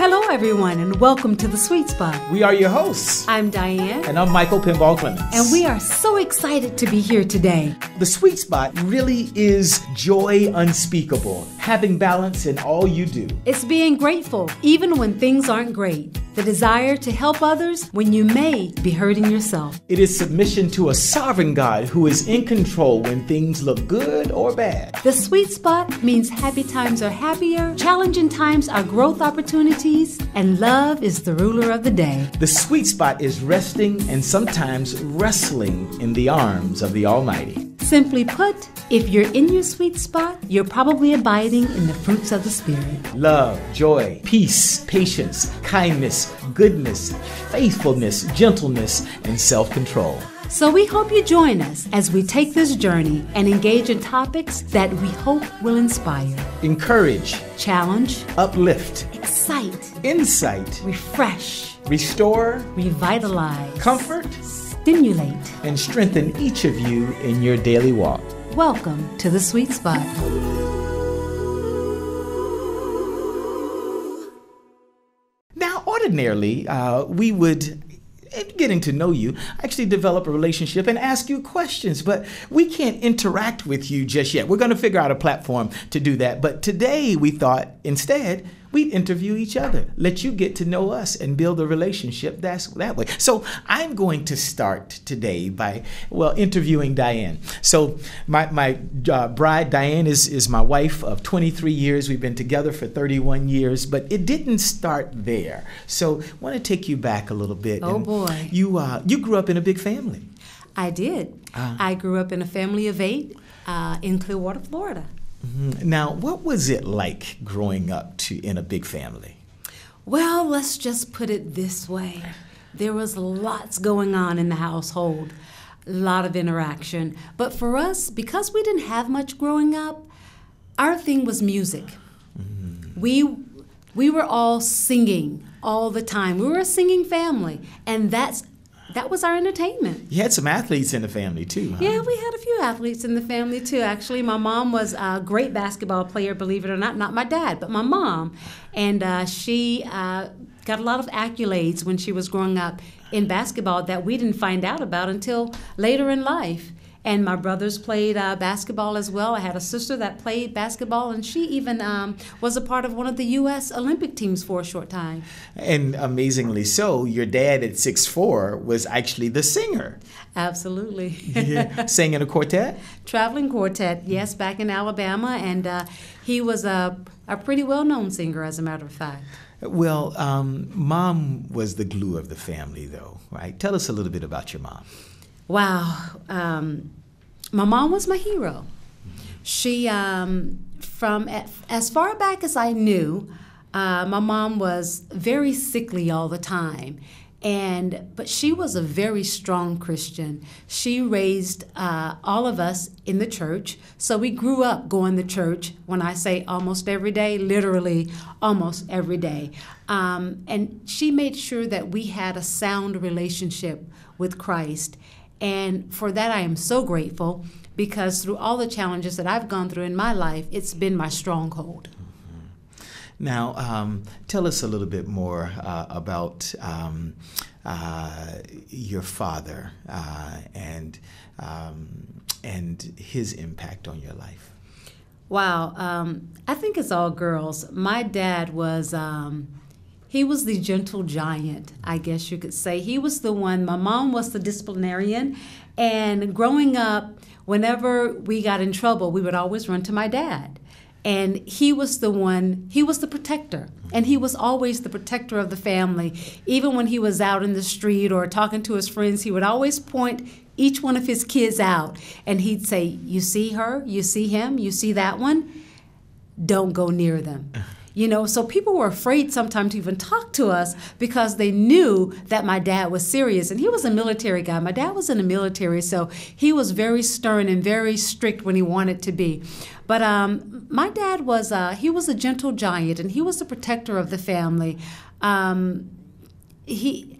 Hello, everyone, and welcome to The Sweet Spot. We are your hosts. I'm Diane. And I'm Michael Pinball Clemons. And we are so excited to be here today. The Sweet Spot really is joy unspeakable, having balance in all you do. It's being grateful, even when things aren't great. The desire to help others when you may be hurting yourself. It is submission to a sovereign God who is in control when things look good or bad. The Sweet Spot means happy times are happier, challenging times are growth opportunities, and love is the ruler of the day. The Sweet Spot is resting and sometimes wrestling in the arms of the Almighty. Simply put, if you're in your sweet spot, you're probably abiding in the fruits of the Spirit. Love, joy, peace, patience, kindness, goodness, faithfulness, gentleness, and self-control. So we hope you join us as we take this journey and engage in topics that we hope will inspire, encourage, challenge, uplift, excite, insight, refresh, restore, revitalize, comfort, stimulate, and strengthen each of you in your daily walk. Welcome to The Sweet Spot. Now, ordinarily, we would, getting to know you, actually develop a relationship and ask you questions, but we can't interact with you just yet. We're going to figure out a platform to do that. But today we thought instead we'd interview each other, let you get to know us and build a relationship that way. So I'm going to start today by, interviewing Diane. So my bride, Diane, is my wife of 23 years. We've been together for 31 years, but it didn't start there. So I want to take you back a little bit. Oh, boy. You grew up in a big family. I did. I grew up in a family of 8 in Clearwater, Florida. Now, what was it like growing up in a big family? Well, let's just put it this way. There was lots going on in the household, a lot of interaction. But for us, because we didn't have much growing up, our thing was music. We were all singing all the time. We were a singing family, and that was our entertainment. You had some athletes in the family, too, huh? Yeah, we had a few athletes in the family, too. Actually, my mom was a great basketball player, believe it or not. Not my dad, but my mom. And she got a lot of accolades when she was growing up in basketball that we didn't find out about until later in life. And my brothers played basketball as well. I had a sister that played basketball, and she even was a part of one of the U.S. Olympic teams for a short time. And amazingly so, your dad at 6'4" was actually the singer. Absolutely. Yeah. Sang in a quartet? Traveling quartet, yes, back in Alabama. And he was a pretty well-known singer, as a matter of fact. Well, Mom was the glue of the family, though, right? Tell us a little bit about your mom. Wow. My mom was my hero. She, from as far back as I knew, my mom was very sickly all the time. But she was a very strong Christian. She raised all of us in the church. So we grew up going to church. When I say almost every day, literally almost every day. And she made sure that we had a sound relationship with Christ. And for that, I am so grateful, because through all the challenges that I've gone through in my life, it's been my stronghold. Now, tell us a little bit more about your father and his impact on your life. Wow. I think it's all girls. My dad was... he was the gentle giant, I guess you could say. He was the one. My mom was the disciplinarian. And growing up, whenever we got in trouble, we would always run to my dad. And he was the one, he was the protector. And he was always the protector of the family. Even when he was out in the street or talking to his friends, he would always point each one of his kids out. And he'd say, you see her, you see him, you see that one? Don't go near them. You know, so people were afraid sometimes to even talk to us because they knew that my dad was serious. And he was a military guy. My dad was in the military, so he was very stern and very strict when he wanted to be. But my dad was, he was a gentle giant, and he was the protector of the family. He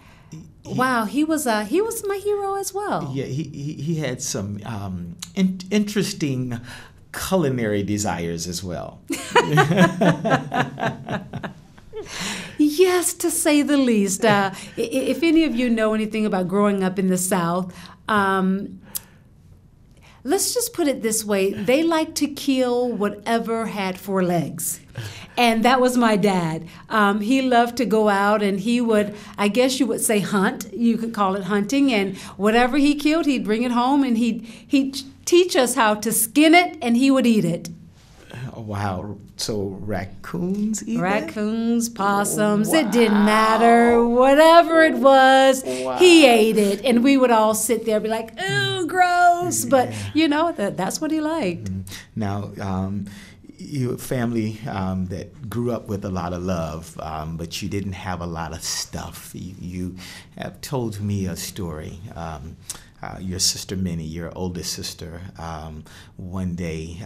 was my hero as well. Yeah, he had some interesting culinary desires as well. Yes, to say the least. If any of you know anything about growing up in the South, let's just put it this way. They like to kill whatever had four legs. And that was my dad. He loved to go out and he would, I guess you would say hunt. You could call it hunting. And whatever he killed, he'd bring it home and he'd teach us how to skin it and he would eat it. Wow. So raccoons eat Raccoons, possums, Wow. it didn't matter. Whatever it was, Wow. he ate it. And we would all sit there and be like, ooh, gross. But, you know, that's what he liked. Now, you're a family that grew up with a lot of love, but you didn't have a lot of stuff. You have told me a story. Your sister Minnie, your oldest sister, one day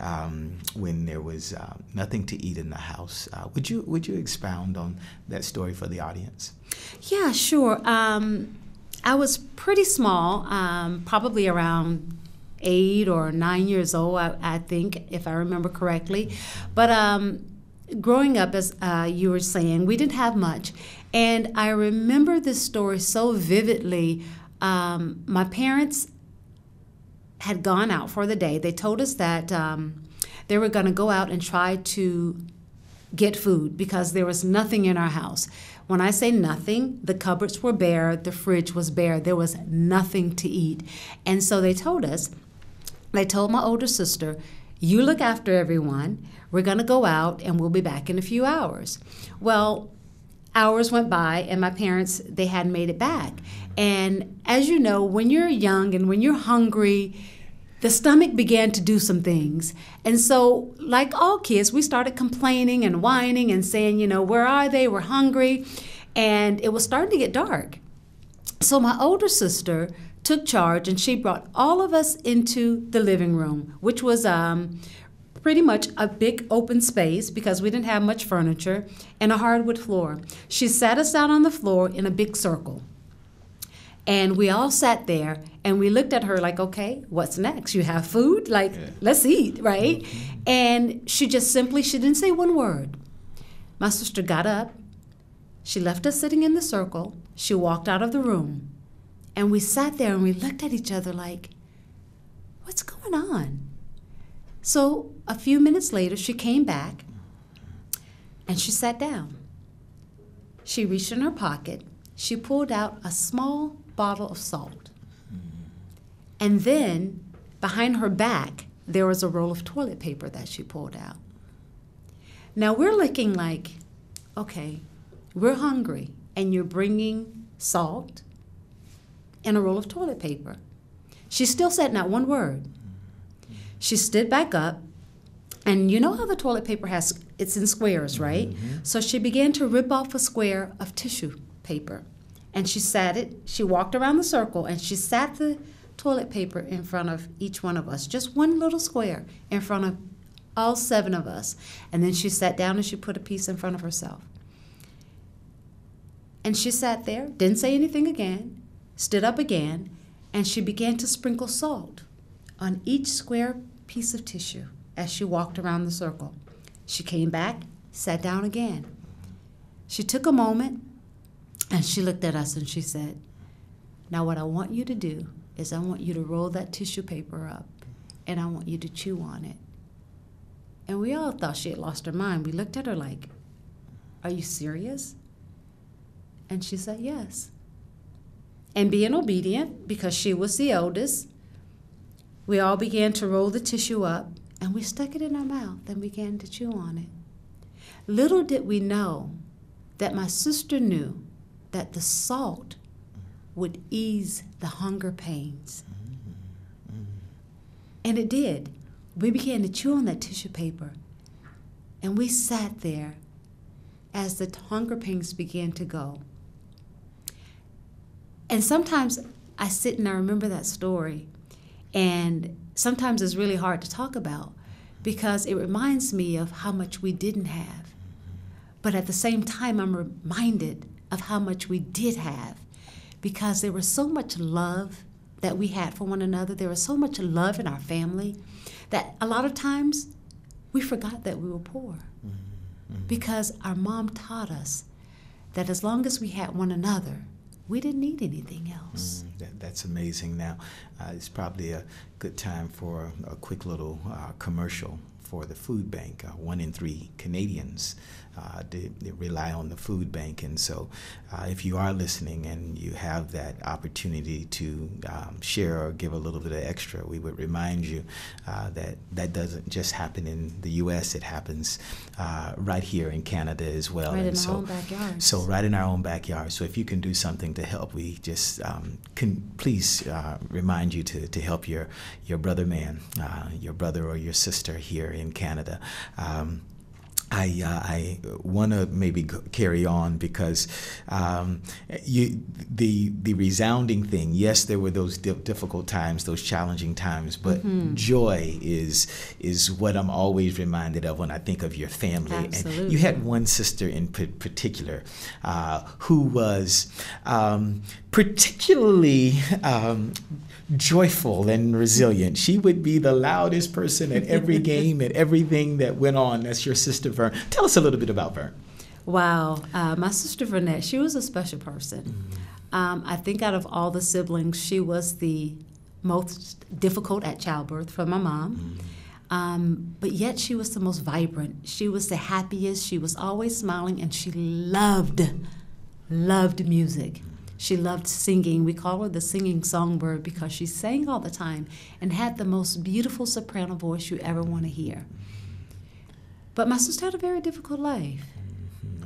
when there was nothing to eat in the house. Would you expound on that story for the audience? Yeah, sure. I was pretty small, probably around 8 or 9 years old, I think, if I remember correctly. But growing up, as you were saying, we didn't have much. And I remember this story so vividly. My parents had gone out for the day. They told us that they were going to go out and try to get food because there was nothing in our house. When I say nothing, the cupboards were bare, the fridge was bare, there was nothing to eat. And so they told my older sister, you look after everyone, we're going to go out and we'll be back in a few hours. Well, hours went by and my parents, they hadn't made it back. And as you know, when you're young and when you're hungry, the stomach began to do some things. And so, like all kids, we started complaining and whining and saying, you know, where are they? We're hungry. And it was starting to get dark. So my older sister took charge and she brought all of us into the living room, which was pretty much a big open space because we didn't have much furniture and a hardwood floor. She sat us down on the floor in a big circle. And we all sat there and we looked at her like, okay, what's next? You have food? Like, let's eat, right? Mm-hmm. And she just simply, she didn't say one word. My sister got up. She left us sitting in the circle. She walked out of the room. And we sat there and we looked at each other like, what's going on? So a few minutes later, she came back and she sat down. She reached in her pocket. She pulled out a small bottle of salt. And then behind her back, there was a roll of toilet paper that she pulled out. Now we're looking like, okay, we're hungry and you're bringing salt and a roll of toilet paper. She still said not one word. She stood back up, and you know how the toilet paper it's in squares, right? Mm-hmm. So she began to rip off a square of tissue paper. And she walked around the circle, and she sat the toilet paper in front of each one of us, just one little square in front of all 7 of us. And then she sat down and she put a piece in front of herself. And she sat there, didn't say anything again, stood up again, and she began to sprinkle salt on each square piece of tissue as she walked around the circle. She came back, sat down again. She took a moment, and she looked at us and she said, now what I want you to do is I want you to roll that tissue paper up, and I want you to chew on it. And we all thought she had lost her mind. We looked at her like, are you serious? And she said, yes. And being obedient, because she was the oldest, we all began to roll the tissue up, and we stuck it in our mouth and began to chew on it. Little did we know that my sister knew that the salt would ease the hunger pains. And it did. We began to chew on that tissue paper, and we sat there as the hunger pains began to go. And sometimes I sit and I remember that story, and sometimes it's really hard to talk about because it reminds me of how much we didn't have. But at the same time, I'm reminded of how much we did have, because there was so much love that we had for one another. There was so much love in our family that a lot of times we forgot that we were poor, because our mom taught us that as long as we had one another, we didn't need anything else. That's amazing. Now, it's probably a good time for a quick little commercial for the food bank. 1 in 3 Canadians they rely on the food bank, and so if you are listening and you have that opportunity to share or give a little bit of extra, we would remind you that doesn't just happen in the U.S. It happens right here in Canada as well. Right and in our own backyard. So right in our own backyard. So if you can do something to help, we just can please remind you to help your brother man, your brother or your sister here in Canada. I want to maybe carry on because the resounding thing, yes, there were those difficult times, those challenging times, but joy is what I'm always reminded of when I think of your family. Absolutely. And you had one sister in particular who was particularly joyful and resilient. She would be the loudest person at every game, at everything that went on. That's your sister Vern. Tell us a little bit about Vern. Wow. My sister Vernette, she was a special person. I think out of all the siblings, she was the most difficult at childbirth for my mom. But yet she was the most vibrant. She was the happiest. She was always smiling, and she loved music. She loved singing. We call her the singing songbird because she sang all the time and had the most beautiful soprano voice you ever want to hear. But my sister had a very difficult life.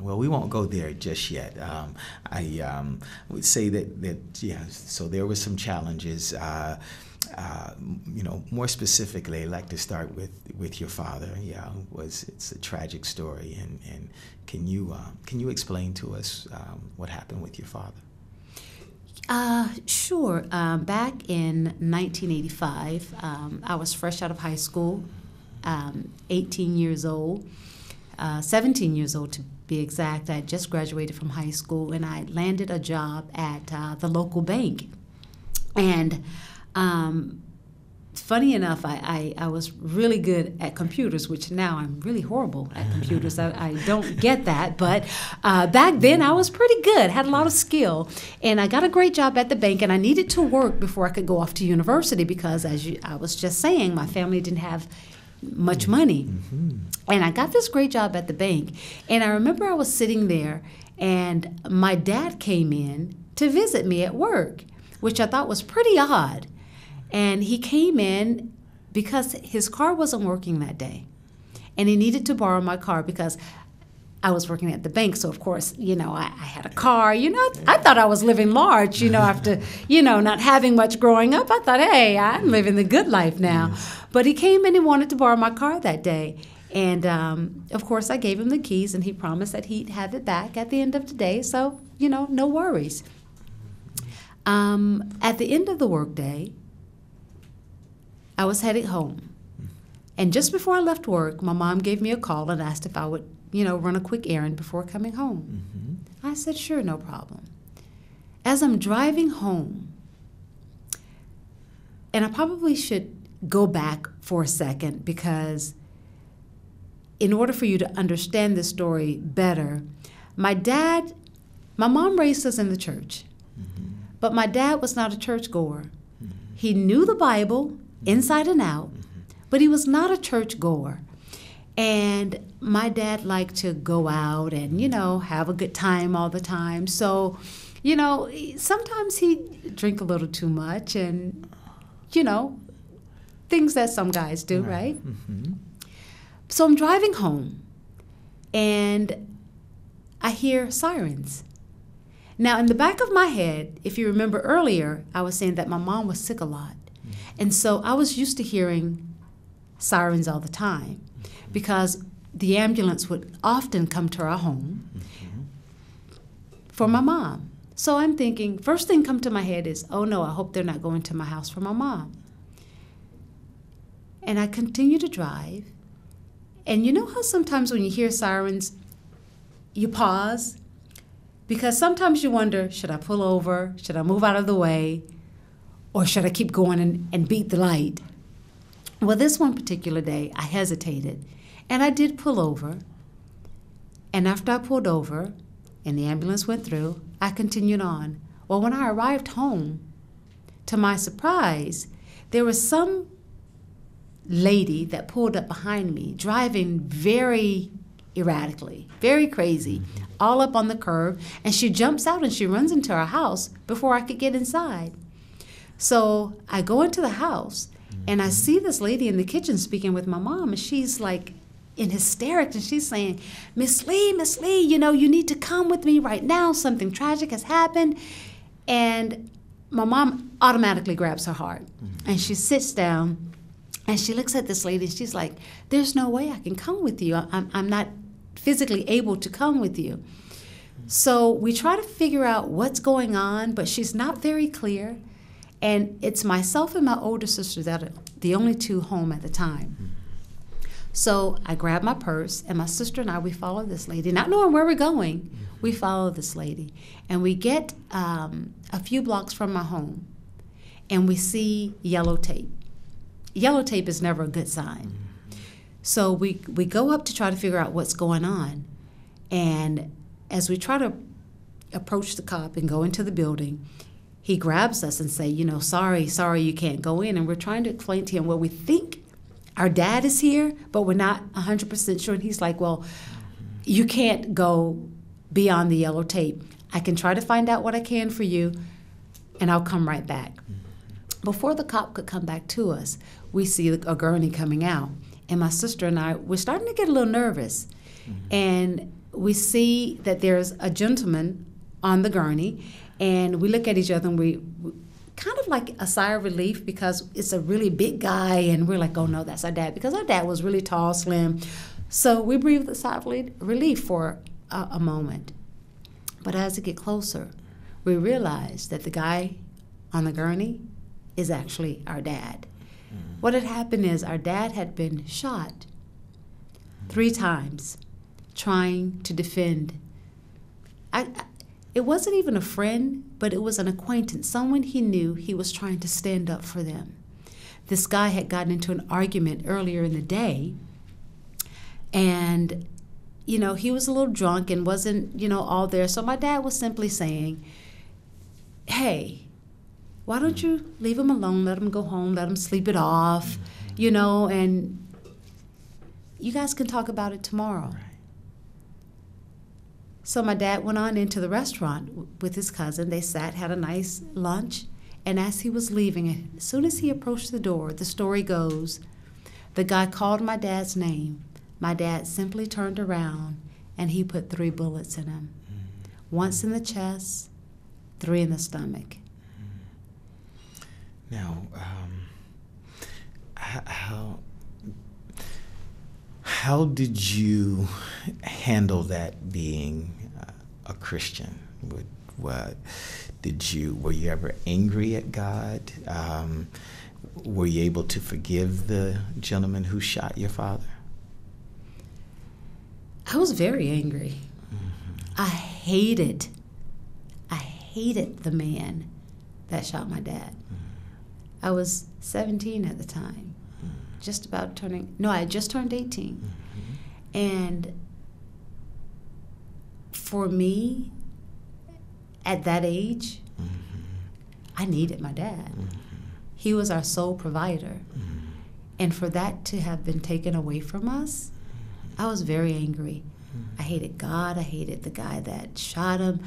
Well, we won't go there just yet. I would say that yeah. So there were some challenges. More specifically, I'd like to start with your father. Yeah, it's a tragic story, and can you explain to us what happened with your father? Sure. Back in 1985, I was fresh out of high school, 18 years old, 17 years old to be exact. I had just graduated from high school, and I landed a job at the local bank. And funny enough, I was really good at computers, which now I'm really horrible at computers. I don't get that. But back then, I was pretty good, had a lot of skill. And I got a great job at the bank, and I needed to work before I could go off to university because, I was just saying, my family didn't have much money. And I got this great job at the bank. And I remember I was sitting there, and my dad came in to visit me at work, which I thought was pretty odd. And he came in because his car wasn't working that day. And he needed to borrow my car because I was working at the bank. So, of course, I had a car. I thought I was living large, after, not having much growing up. I thought, hey, I'm living the good life now. But he came in and wanted to borrow my car that day. And, of course, I gave him the keys, and he promised that he'd have it back at the end of the day. So, no worries. At the end of the workday, I was headed home. And just before I left work, my mom gave me a call and asked if I would, run a quick errand before coming home. I said, sure, no problem. As I'm driving home, and I probably should go back for a second because in order for you to understand this story better, my mom raised us in the church, but my dad was not a churchgoer. He knew the Bible inside and out, but he was not a churchgoer. And my dad liked to go out and, have a good time all the time. So, sometimes he'd drink a little too much and, things that some guys do, right? So I'm driving home, and I hear sirens. Now, in the back of my head, if you remember earlier, I was saying that my mom was sick a lot. And so I was used to hearing sirens all the time because the ambulance would often come to our home for my mom. So I'm thinking, first thing come to my head is, oh no, I hope they're not going to my house for my mom. And I continue to drive. And you know how sometimes when you hear sirens, you pause? Because sometimes you wonder, should I pull over? Should I move out of the way? Or should I keep going and beat the light? Well, this one particular day, I hesitated. And I did pull over. And after I pulled over, and the ambulance went through. I continued on. Well, when I arrived home, to my surprise, there was some lady that pulled up behind me, driving very erratically, very crazy, all up on the curb, and she jumps out and she runs into our house before I could get inside. So I go into the house, and I see this lady in the kitchen speaking with my mom, and she's like in hysterics, and she's saying, Miss Lee, you know, you need to come with me right now. Something tragic has happened. And my mom automatically grabs her heart, and she sits down, and she looks at this lady, and she's like, there's no way I can come with you. I'm not physically able to come with you. So we try to figure out what's going on, but she's not very clear. And it's myself and my older sister that are the only two home at the time. So I grab my purse, and my sister and I, we follow this lady. Not knowing where we're going, we follow this lady. And we get a few blocks from my home, and we see yellow tape. Yellow tape is never a good sign. So we go up to try to figure out what's going on. And as we try to approach the cop and go into the building, he grabs us and say, you know, sorry, you can't go in. And we're trying to explain to him, well, we think our dad is here, but we're not 100% sure. And he's like, well, you can't go beyond the yellow tape. I can try to find out what I can for you, and I'll come right back. Before the cop could come back to us, we see a gurney coming out. And my sister and I, we're starting to get a little nervous. And we see that there's a gentleman on the gurney, and we look at each other, and we kind of like a sigh of relief, because it's a really big guy, and we're like, oh no, that's our dad, because our dad was really tall, slim. So we breathed a sigh of relief for a moment. But as it get closer, we realize that the guy on the gurney is actually our dad. What had happened is our dad had been shot 3 times trying to defend. It wasn't even a friend, but it was an acquaintance, someone he knew. He was trying to stand up for them. This guy had gotten into an argument earlier in the day, and, you know, he was a little drunk and wasn't, you know, all there. So my dad was simply saying, hey, why don't you leave him alone, let him go home, let him sleep it off, you know, and you guys can talk about it tomorrow. So my dad went on into the restaurant with his cousin. They sat, had a nice lunch, and as he was leaving, as soon as he approached the door, the story goes, the guy called my dad's name. My dad simply turned around, and he put 3 bullets in him. Once in the chest, 3 in the stomach. Now, how did you handle that, being a Christian? Were you ever angry at God? Were you able to forgive the gentleman who shot your father? I was very angry. I hated the man that shot my dad. I was 17 at the time, just about turning, no, I had just turned 18. And for me, at that age, I needed my dad. He was our sole provider. And for that to have been taken away from us, I was very angry. I hated God. I hated the guy that shot him.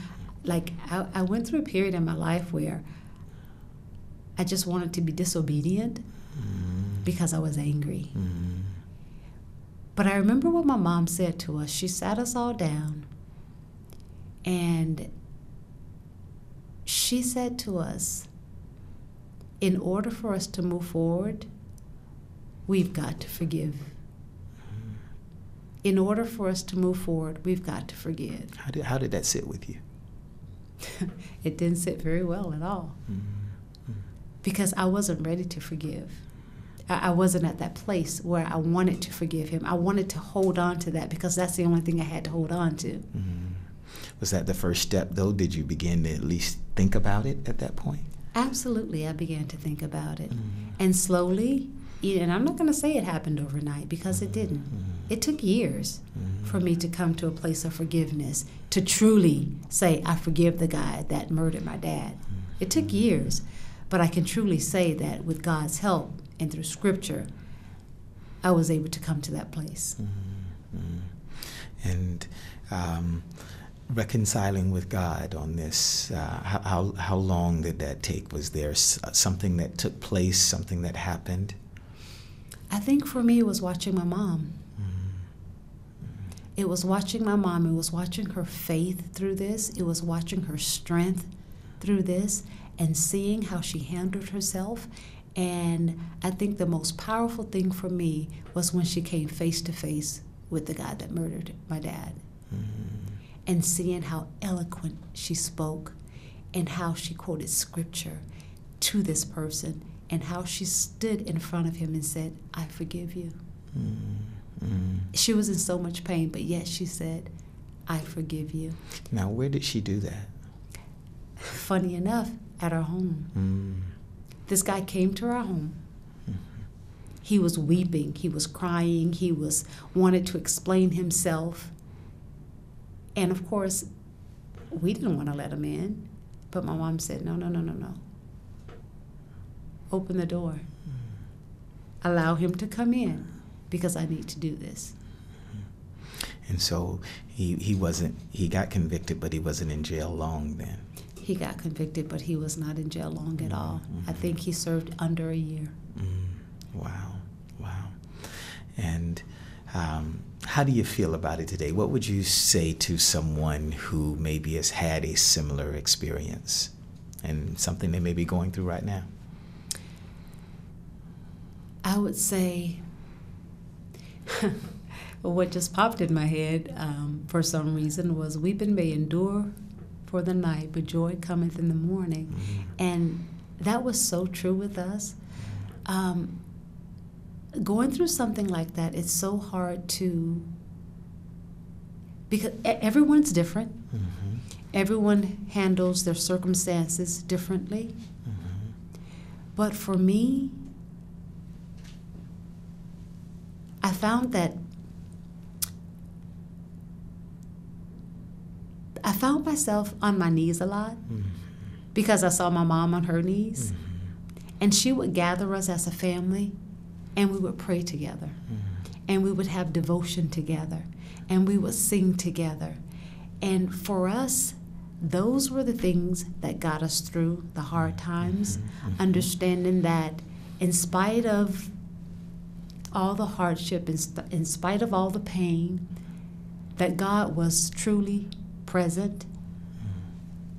Like, I went through a period in my life where I just wanted to be disobedient because I was angry. But I remember what my mom said to us. She sat us all down, and she said to us, in order for us to move forward, we've got to forgive. In order for us to move forward, we've got to forgive. How did that sit with you? It didn't sit very well at all. Because I wasn't ready to forgive. I wasn't at that place where I wanted to forgive him. I wanted to hold on to that because that's the only thing I had to hold on to. Was that the first step, though? Did you begin to at least think about it at that point? Absolutely, I began to think about it. And slowly, And I'm not going to say it happened overnight, because it didn't. It took years for me to come to a place of forgiveness, to truly say, I forgive the guy that murdered my dad. It took years, but I can truly say that with God's help and through Scripture, I was able to come to that place. And reconciling with God on this, how long did that take? Was there something that took place, something that happened? I think for me, it was watching my mom. It was watching my mom. It was watching her faith through this. It was watching her strength through this, and seeing how she handled herself. And I think the most powerful thing for me was when she came face to face with the guy that murdered my dad. And seeing how eloquent she spoke, and how she quoted Scripture to this person, and how she stood in front of him and said, I forgive you. She was in so much pain, but yet she said, I forgive you. Now, where did she do that? Funny enough, at our home. This guy came to our home. He was weeping. He was crying. He wanted to explain himself. And of course, we didn't want to let him in. But my mom said, no. Open the door. Allow him to come in, because I need to do this. And so he got convicted, but he wasn't in jail long then. He got convicted, but he was not in jail long at all. I think he served under a year. Wow. And how do you feel about it today? What would you say to someone who maybe has had a similar experience and something they may be going through right now? I would say, what just popped in my head for some reason was, weeping may endure for the night, but joy cometh in the morning. And that was so true with us. Going through something like that, it's so hard because everyone's different. Everyone handles their circumstances differently. But for me, I found myself on my knees a lot, because I saw my mom on her knees. And she would gather us as a family, and we would pray together. And we would have devotion together. And we would sing together. And for us, those were the things that got us through the hard times, understanding that in spite of all the hardship, in spite of all the pain, that God was truly present.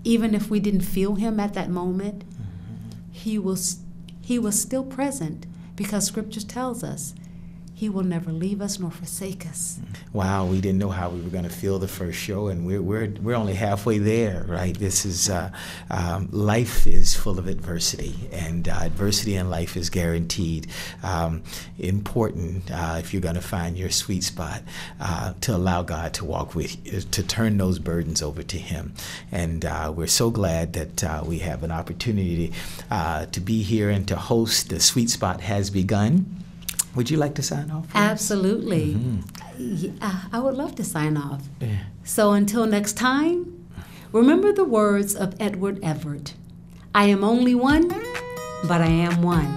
Even if we didn't feel him at that moment, he was still present, because Scripture tells us he will never leave us nor forsake us. Wow, we didn't know how we were going to feel the first show, and we're only halfway there, right? This is life is full of adversity, and adversity in life is guaranteed. Important if you're going to find your sweet spot, to allow God to walk with you, to turn those burdens over to Him. And we're so glad that we have an opportunity to be here and to host. The Sweet Spot has begun. Would you like to sign off? Absolutely. I would love to sign off. So until next time, remember the words of Edward Everett. I am only one, but I am one.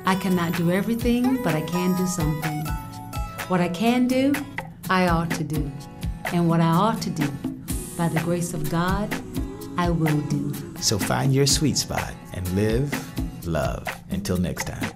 I cannot do everything, but I can do something. What I can do, I ought to do. And what I ought to do, by the grace of God, I will do. So find your sweet spot and live, love. Until next time.